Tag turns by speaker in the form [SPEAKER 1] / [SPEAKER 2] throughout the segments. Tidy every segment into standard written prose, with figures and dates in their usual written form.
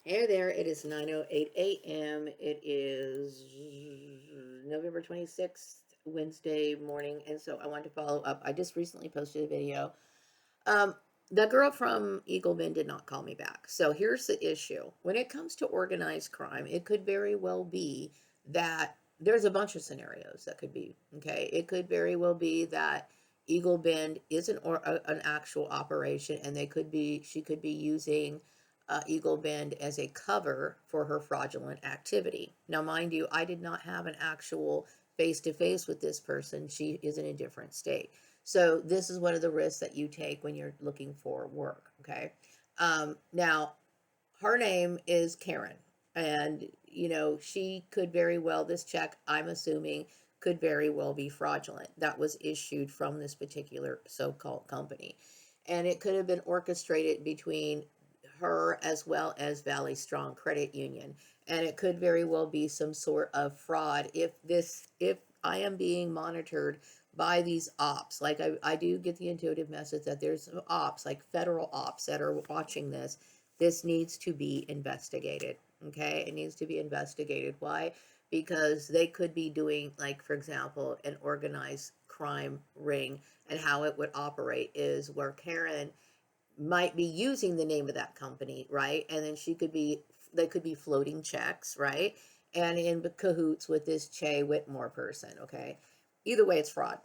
[SPEAKER 1] Hey there, it is 9:08 a.m. It is November 26th, Wednesday morning, and so I wanted to follow up. I just recently posted a video. Um, the girl from Eagle Bend did not call me back. So here's the issue. When it comes to organized crime, it could very well be that there's a bunch of scenarios that could be, okay? It could very well be that Eagle Bend is an actual operation, and she could be using Eagle Bend as a cover for her fraudulent activity. Now, mind you, I did not have an actual face to face with this person. She is in a different state. So this is one of the risks that you take when you're looking for work. Okay. Now, her name is Karen, and she could very well, this check, I'm assuming, could very well be fraudulent. That was issued from this particular so-called company, and it could have been orchestrated between her as well as Valley Strong Credit Union, and it could very well be some sort of fraud if I am being monitored by these ops. Like I do get the intuitive message that there's some ops, like federal ops, that are watching this. This needs to be investigated. Okay, it needs to be investigated. Why? Because they could be doing, like, for example, an organized crime ring, and how it would operate is where Karen might be using the name of that company, right? And then they could be floating checks, right? And in cahoots with this Che Whitmore person, okay? Either way, it's fraud,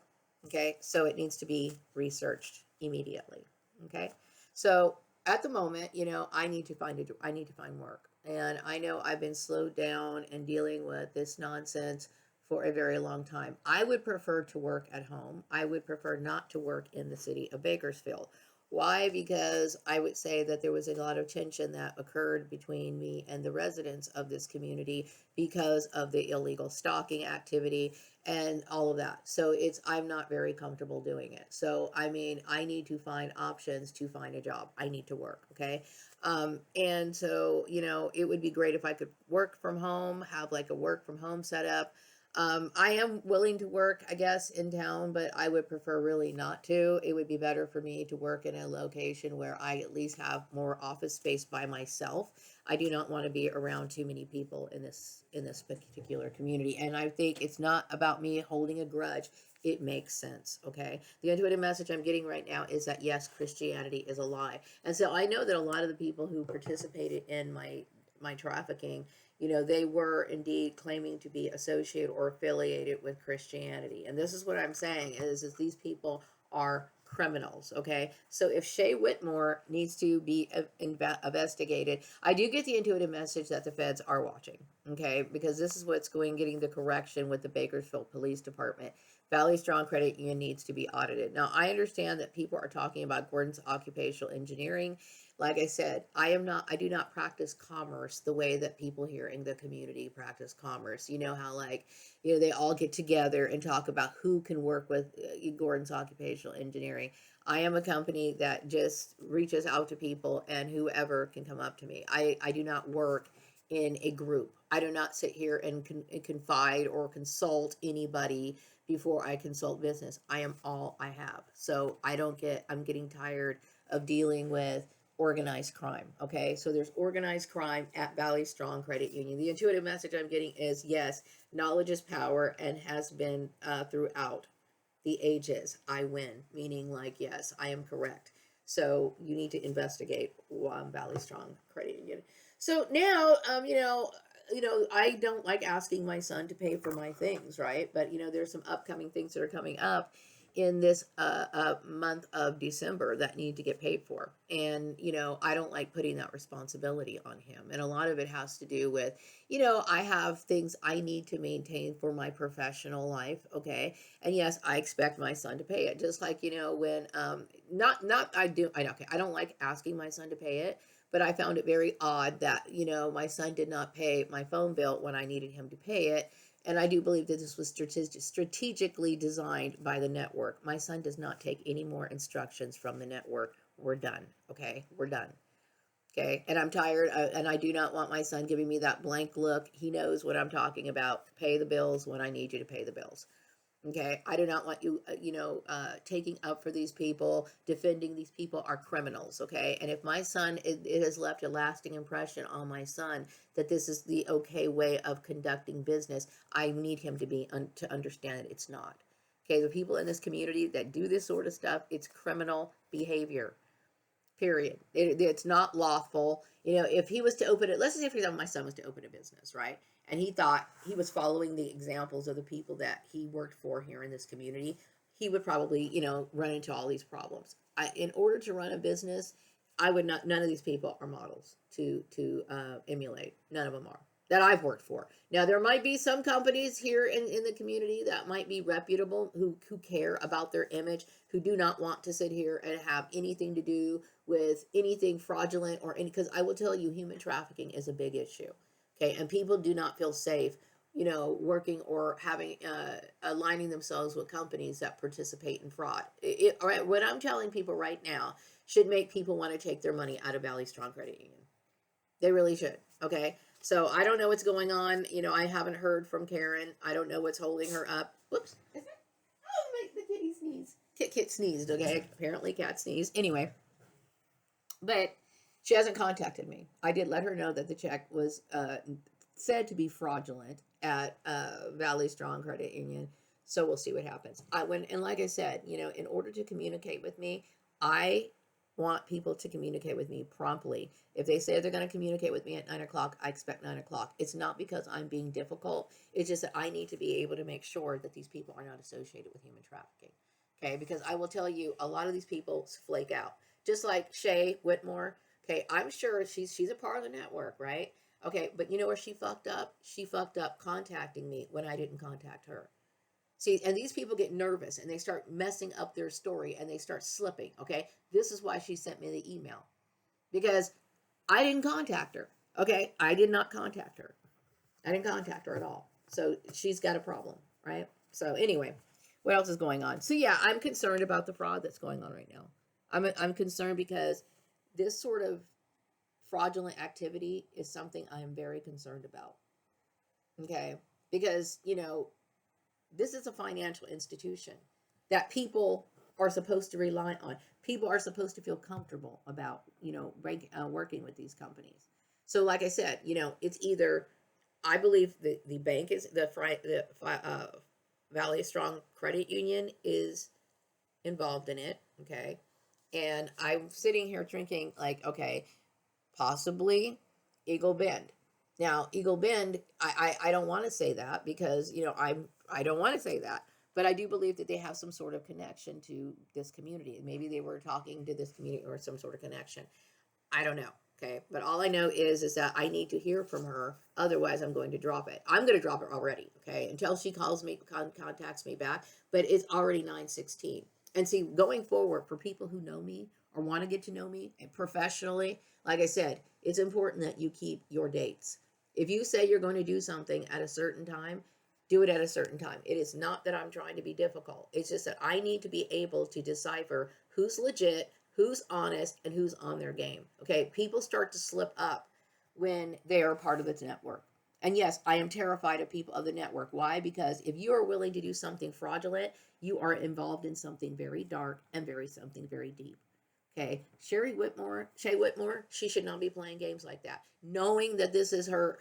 [SPEAKER 1] okay? So it needs to be researched immediately, okay? So at the moment, I need to find work. And I know I've been slowed down and dealing with this nonsense for a very long time. I would prefer to work at home. I would prefer not to work in the city of Bakersfield. Why? Because I would say that there was a lot of tension that occurred between me and the residents of this community because of the illegal stalking activity and all of that. So I'm not very comfortable doing it. So I mean, I need to find options to find a job. I need to work, okay? And so, it would be great if I could work from home, have like a work from home setup. I am willing to work, I guess, in town, but I would prefer really not to. It would be better for me to work in a location where I at least have more office space by myself. I do not want to be around too many people in this particular community. And I think it's not about me holding a grudge. It makes sense, okay? The intuitive message I'm getting right now is that yes, Christianity is a lie. And so I know that a lot of the people who participated in my trafficking, they were indeed claiming to be associated or affiliated with Christianity. And this is what I'm saying is these people are criminals, okay? So if Shay Whitmore needs to be investigated, I do get the intuitive message that the feds are watching, okay? Because this is what's getting the correction with the Bakersfield Police Department. Valley Strong Credit Union needs to be audited. Now, I understand that people are talking about Gordon's occupational engineering. Like I said, I do not practice commerce the way that people here in the community practice commerce. You know how, like, they all get together and talk about who can work with Gordon's occupational engineering. I am a company that just reaches out to people and whoever can come up to me. I do not work in a group. I do not sit here and confide or consult anybody before I consult business. I am all I have. So I'm getting tired of dealing with organized crime. Okay, so there's organized crime at Valley Strong Credit Union. The intuitive message I'm getting is yes, knowledge is power and has been throughout the ages. I win, meaning like yes, I am correct. So you need to investigate Valley Strong Credit Union. So now, I don't like asking my son to pay for my things, right? But there's some upcoming things that are coming up in this month of December that need to get paid for. And, I don't like putting that responsibility on him. And a lot of it has to do with, I have things I need to maintain for my professional life. Okay. And yes, I expect my son to pay it. Just like, when, okay, I don't like asking my son to pay it. But I found it very odd that, my son did not pay my phone bill when I needed him to pay it. And I do believe that this was strategically designed by the network. My son does not take any more instructions from the network. We're done. Okay. We're done. Okay. And I'm tired. And I do not want my son giving me that blank look. He knows what I'm talking about. Pay the bills when I need you to pay the bills. Okay, I do not want you, taking up for these people, defending these people are criminals. Okay, and if my son, it has left a lasting impression on my son that this is the okay way of conducting business, I need him to to understand that it's not. Okay, the people in this community that do this sort of stuff, it's criminal behavior. Period. It's not lawful. If he was to open it, let's say, for example, my son was to open a business, right? And he thought he was following the examples of the people that he worked for here in this community, he would probably, run into all these problems. In order to run a business, I would not. None of these people are models to emulate. None of them are that I've worked for. Now, there might be some companies here in the community that might be reputable, who care about their image, who do not want to sit here and have anything to do with anything fraudulent or any, because I will tell you, human trafficking is a big issue. Okay, and people do not feel safe, working or having aligning themselves with companies that participate in fraud. All right, what I'm telling people right now should make people want to take their money out of Valley Strong Credit Union. They really should. Okay. So I don't know what's going on. I haven't heard from Karen. I don't know what's holding her up. Whoops. Oh, the kitty sneezed. Kit sneezed. Okay. Apparently, cat sneezed. Anyway, but she hasn't contacted me. I did let her know that the check was said to be fraudulent at Valley Strong Credit Union. So we'll see what happens. And like I said, in order to communicate with me, I want people to communicate with me promptly. If they say they're going to communicate with me at 9 o'clock, I expect 9 o'clock. It's not because I'm being difficult. It's just that I need to be able to make sure that these people are not associated with human trafficking. Okay, because I will tell you, a lot of these people flake out. Just like Shay Whitmore. Okay, I'm sure she's a part of the network, right? Okay, but you know where she fucked up? She fucked up contacting me when I didn't contact her. See, and these people get nervous and they start messing up their story and they start slipping. Okay, this is why she sent me the email, because I didn't contact her. Okay, I did not contact her. I didn't contact her at all. So she's got a problem, right? So anyway, what else is going on? So yeah, I'm concerned about the fraud that's going on right now. I'm concerned because this sort of fraudulent activity is something I am very concerned about. Okay, because this is a financial institution that people are supposed to rely on. People are supposed to feel comfortable about, working with these companies. So, like I said, it's either, I believe the bank is Valley Strong Credit Union is involved in it. Okay. And I'm sitting here drinking, like, okay, possibly Eagle Bend. Now, Eagle Bend, I don't want to say that because, I don't want to say that. But I do believe that they have some sort of connection to this community. Maybe they were talking to this community or some sort of connection. I don't know. Okay. But all I know is that I need to hear from her. Otherwise, I'm going to drop it. I'm going to drop it already. Okay. Until she calls me, contacts me back. But it's already 9:16. And see, going forward, for people who know me or want to get to know me and professionally, like I said, it's important that you keep your dates. If you say you're going to do something at a certain time, do it at a certain time. It is not that I'm trying to be difficult. It's just that I need to be able to decipher who's legit, who's honest, and who's on their game. Okay, people start to slip up when they are part of the network. And yes, I am terrified of people of the network. Why? Because if you are willing to do something fraudulent, you are involved in something very dark and something very deep. Okay, Shay Whitmore, she should not be playing games like that, knowing that this is her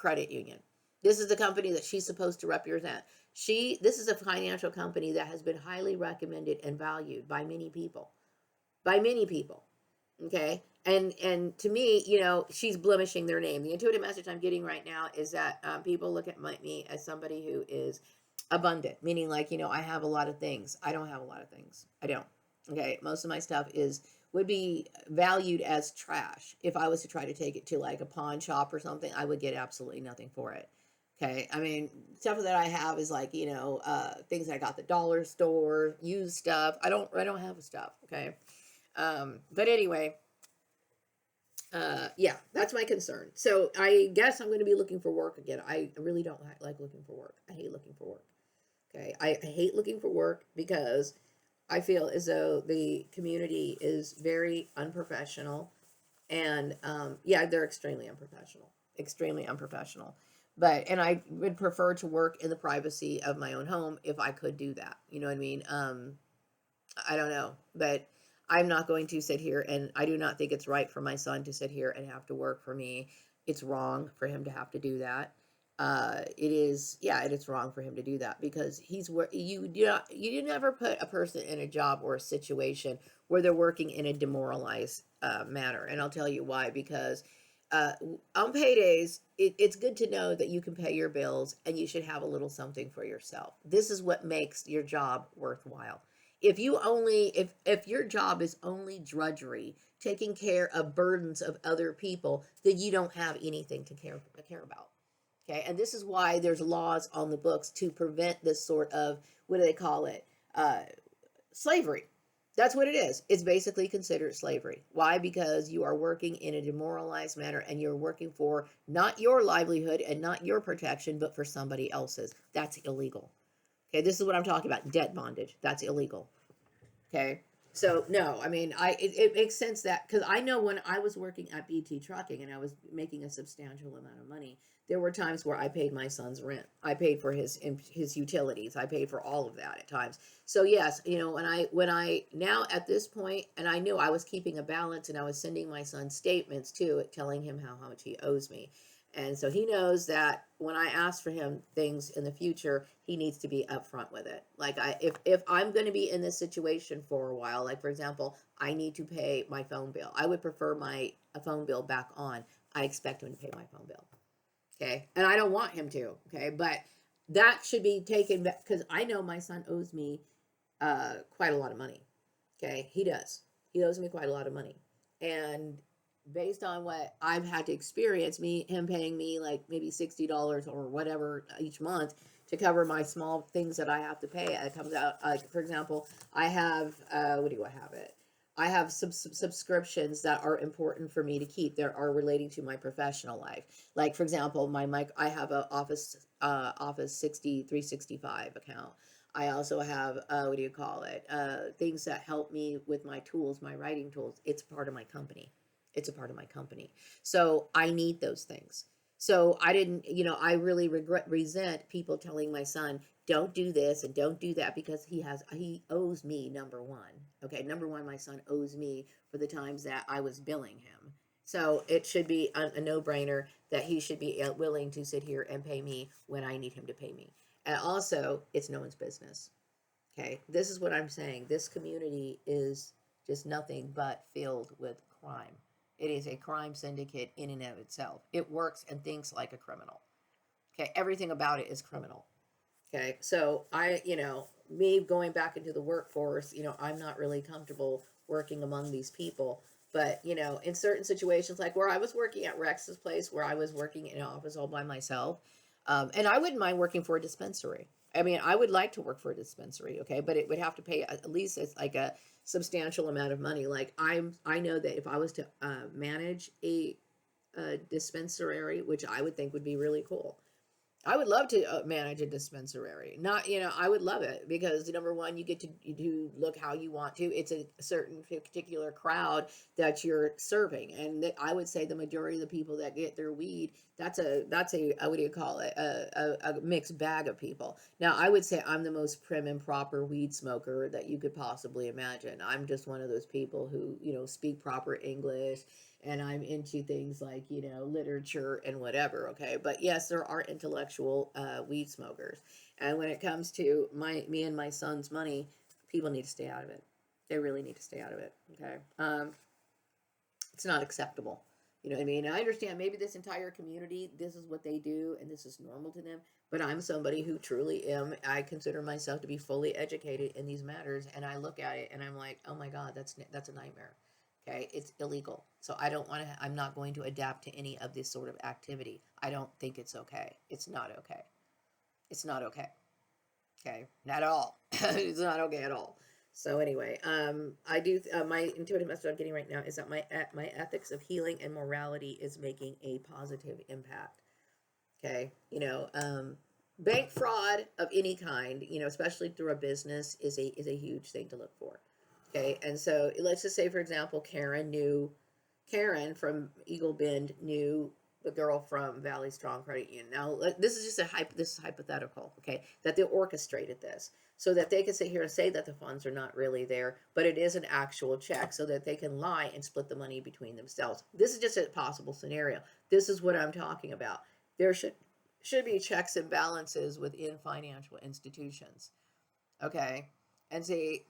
[SPEAKER 1] credit union. This is the company that she's supposed to represent. This is a financial company that has been highly recommended and valued by many people, by many people. Okay, and to me, she's blemishing their name. The intuitive message I'm getting right now is that people look at me as somebody who is abundant, meaning, like, I have a lot of things. I don't have a lot of things. I don't. Okay, most of my stuff would be valued as trash. If I was to try to take it to like a pawn shop or something, I would get absolutely nothing for it. Okay, I mean, stuff that I have is like, things that I got at the dollar store, used stuff. I don't have stuff. Okay, but anyway, yeah, that's my concern. So I guess I'm going to be looking for work again. I really don't like looking for work. I hate looking for work. Okay, I hate looking for work because I feel as though the community is very unprofessional, and yeah, they're extremely unprofessional, extremely unprofessional. But, and I would prefer to work in the privacy of my own home if I could do that. You know what I mean? I don't know, but I'm not going to sit here, and I do not think it's right for my son to sit here and have to work for me. It's wrong for him to have to do that. It is, yeah, it is wrong for him to do that because he's where you never put a person in a job or a situation where they're working in a demoralized manner, and I'll tell you why. Because uh, on paydays, it's good to know that you can pay your bills and you should have a little something for yourself. This is what makes your job worthwhile. If you only, if your job is only drudgery, taking care of burdens of other people, then you don't have anything to care about. Okay, and this is why there's laws on the books to prevent this sort of, what do they call it, uh, slavery. That's what it is. It's basically considered slavery. Why? Because you are working in a demoralized manner and you're working for not your livelihood and not your protection, but for somebody else's. That's illegal. Okay, this is what I'm talking about, debt bondage. That's illegal. Okay. So no, I mean, it makes sense that, because I know when I was working at BT Trucking and I was making a substantial amount of money, there were times where I paid my son's rent. I paid for his utilities. I paid for all of that at times. So yes, when I now at this point, and I knew I was keeping a balance, and I was sending my son statements too, telling him how much he owes me. And so he knows that when I ask for him things in the future, he needs to be upfront with it. Like, if I'm going to be in this situation for a while, like for example, I need to pay my phone bill. I would prefer my a phone bill back on. I expect him to pay my phone bill. Okay, and I don't want him to. Okay, but that should be taken back because I know my son owes me quite a lot of money. Okay, he does. He owes me quite a lot of money, and based on what I've had to experience, him paying me like maybe $60 or whatever each month to cover my small things that I have to pay. It comes out like, for example, I have what do I have it? I have subscriptions that are important for me to keep that are relating to my professional life. Like for example, my mic. I have a Office 365 account. I also have what do you call it? Things that help me with my tools, my writing tools. It's part of my company. It's a part of my company. So I need those things. So I didn't, I really resent people telling my son, don't do this and don't do that, because he owes me, number one. Okay, number one, my son owes me for the times that I was billing him. So it should be a no-brainer that he should be willing to sit here and pay me when I need him to pay me. And also, it's no one's business. Okay, this is what I'm saying. This community is just nothing but filled with crime. It is a crime syndicate in and of itself. It works and thinks like a criminal. Okay, everything about it is criminal. Okay, so me going back into the workforce, I'm not really comfortable working among these people. But, in certain situations, like where I was working at Rex's place, where I was working in an office all by myself, and I wouldn't mind working for a dispensary. I mean, I would like to work for a dispensary, okay, but it would have to pay at least it's like a substantial amount of money. Like I know that if I was to manage a dispensary, which I would think would be really cool, I would love to manage a dispensary. Not, I would love it because number one, you get to look how you want to. It's a certain particular crowd that you're serving, and I would say the majority of the people that get their weed, that's a what do you call it? A mixed bag of people. Now, I would say I'm the most prim and proper weed smoker that you could possibly imagine. I'm just one of those people who speak proper English, and I'm into things like, literature and whatever, okay? But yes, there are intellectual weed smokers. And when it comes to me and my son's money, people need to stay out of it. They really need to stay out of it, okay? It's not acceptable. You know what I mean? I understand maybe this entire community, this is what they do and this is normal to them, but I'm somebody who truly I consider myself to be fully educated in these matters, and I look at it and I'm like, oh my God, that's a nightmare. Okay, it's illegal. So I don't want to, I'm not going to adapt to any of this sort of activity. I don't think it's okay. It's not okay. It's not okay. Okay, not at all. It's not okay at all. So anyway, I do my intuitive message I'm getting right now is that my ethics of healing and morality is making a positive impact. Okay, bank fraud of any kind, especially through a business, is a huge thing to look for. Okay, and so let's just say, for example, Karen from Eagle Bend knew the girl from Valley Strong Credit Union. Now, this is just this is hypothetical, okay? That they orchestrated this so that they can sit here and say that the funds are not really there, but it is an actual check, so that they can lie and split the money between themselves. This is just a possible scenario. This is what I'm talking about. There should be checks and balances within financial institutions, okay? And see,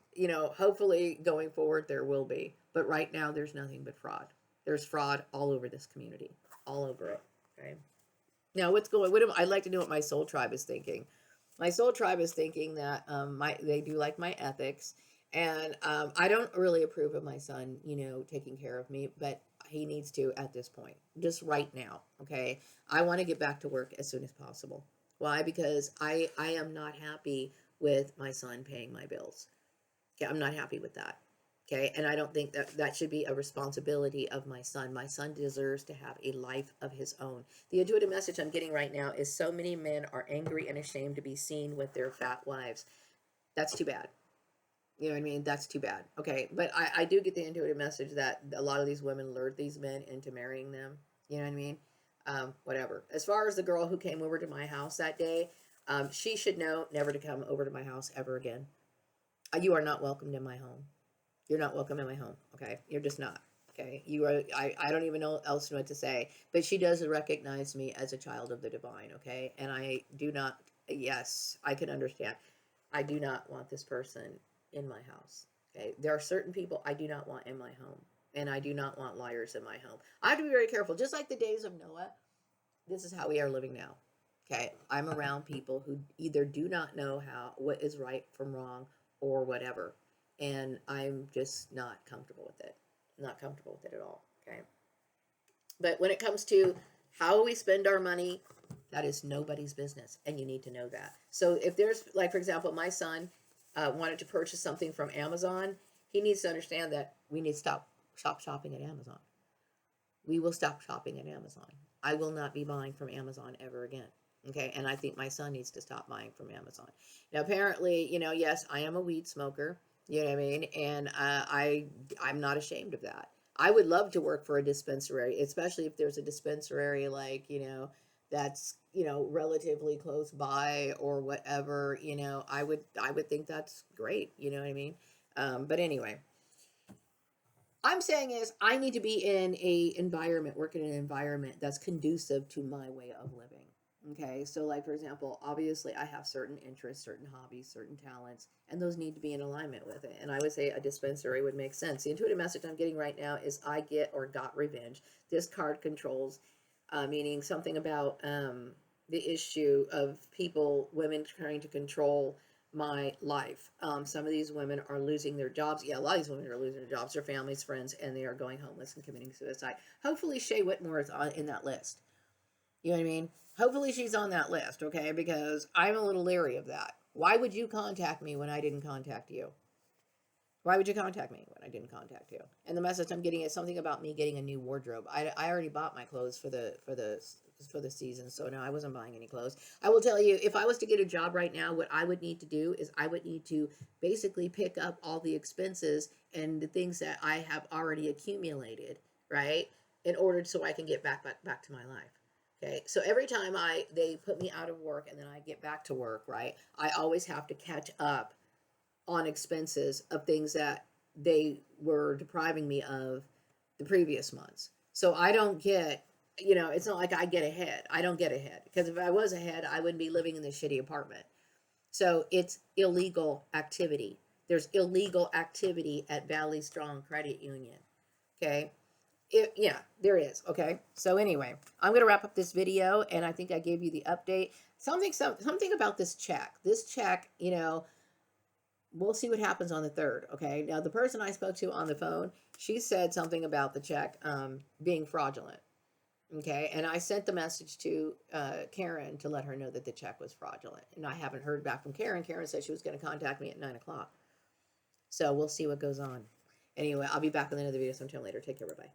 [SPEAKER 1] hopefully going forward there will be, but right now there's nothing but fraud. There's fraud all over this community, all over it. Okay. Now, I'd like to know what my soul tribe is thinking. My soul tribe is thinking that they do like my ethics, and I don't really approve of my son, taking care of me, but he needs to at this point, just right now. Okay. I want to get back to work as soon as possible. Why? Because I am not happy with my son paying my bills. Okay, I'm not happy with that. Okay, and I don't think that should be a responsibility of my son. My son deserves to have a life of his own. The intuitive message I'm getting right now is so many men are angry and ashamed to be seen with their fat wives. That's too bad. You know what I mean? That's too bad. Okay, but I do get the intuitive message that a lot of these women lured these men into marrying them. You know what I mean? Whatever. As far as the girl who came over to my house that day, she should know never to come over to my house ever again. You are not welcomed in my home. You're not welcome in my home. Okay, you're just not. Okay, you are. I don't even know else what to say. But she does recognize me as a child of the divine. Okay, and I do not. Yes, I can understand. I do not want this person in my house. Okay, there are certain people I do not want in my home, and I do not want liars in my home. I have to be very careful. Just like the days of Noah, this is how we are living now. Okay, I'm around people who either do not know what is right from wrong or whatever, and I'm just not comfortable with it. Not comfortable with it at all. Okay, but when it comes to how we spend our money, that is nobody's business, and you need to know that. So if there's, like, for example, my son wanted to purchase something from Amazon, he needs to understand that we need to stop shopping at Amazon. We will stop shopping at Amazon. I will not be buying from Amazon ever again. Okay, and I think my son needs to stop buying from Amazon. Now, apparently, yes, I am a weed smoker. You know what I mean? And I'm not ashamed of that. I would love to work for a dispensary, especially if there's a dispensary like that's relatively close by or whatever. I would think that's great. You know what I mean? But anyway, I'm saying is I need to be work in an environment that's conducive to my way of living. Okay, so like for example, obviously I have certain interests, certain hobbies, certain talents, and those need to be in alignment with it. And I would say a dispensary would make sense. The intuitive message I'm getting right now is I get or got revenge. This card controls, meaning something about the issue of women trying to control my life. Some of these women are losing their jobs. Yeah, a lot of these women are losing their jobs, their families, friends, and they are going homeless and committing suicide. Hopefully, Shay Whitmore is in that list. You know what I mean? Hopefully, she's on that list, okay? Because I'm a little leery of that. Why would you contact me when I didn't contact you? Why would you contact me when I didn't contact you? And the message I'm getting is something about me getting a new wardrobe. I already bought my clothes for the season, so no, I wasn't buying any clothes. I will tell you, if I was to get a job right now, what I would need to do is I would need to basically pick up all the expenses and the things that I have already accumulated, right, in order so I can get back to my life. Okay, so every time they put me out of work and then I get back to work, right, I always have to catch up on expenses of things that they were depriving me of the previous months. So I don't get, it's not like I get ahead. I don't get ahead because if I was ahead, I wouldn't be living in this shitty apartment. So it's illegal activity. There's illegal activity at Valley Strong Credit Union. Okay. Yeah, there is. Okay. So anyway, I'm going to wrap up this video and I think I gave you the update. Something about this check. This check, we'll see what happens on the 3rd. Okay. Now, the person I spoke to on the phone, she said something about the check being fraudulent. Okay. And I sent the message to Karen to let her know that the check was fraudulent. And I haven't heard back from Karen. Karen said she was going to contact me at 9 o'clock. So we'll see what goes on. Anyway, I'll be back with another video sometime later. Take care. Bye-bye.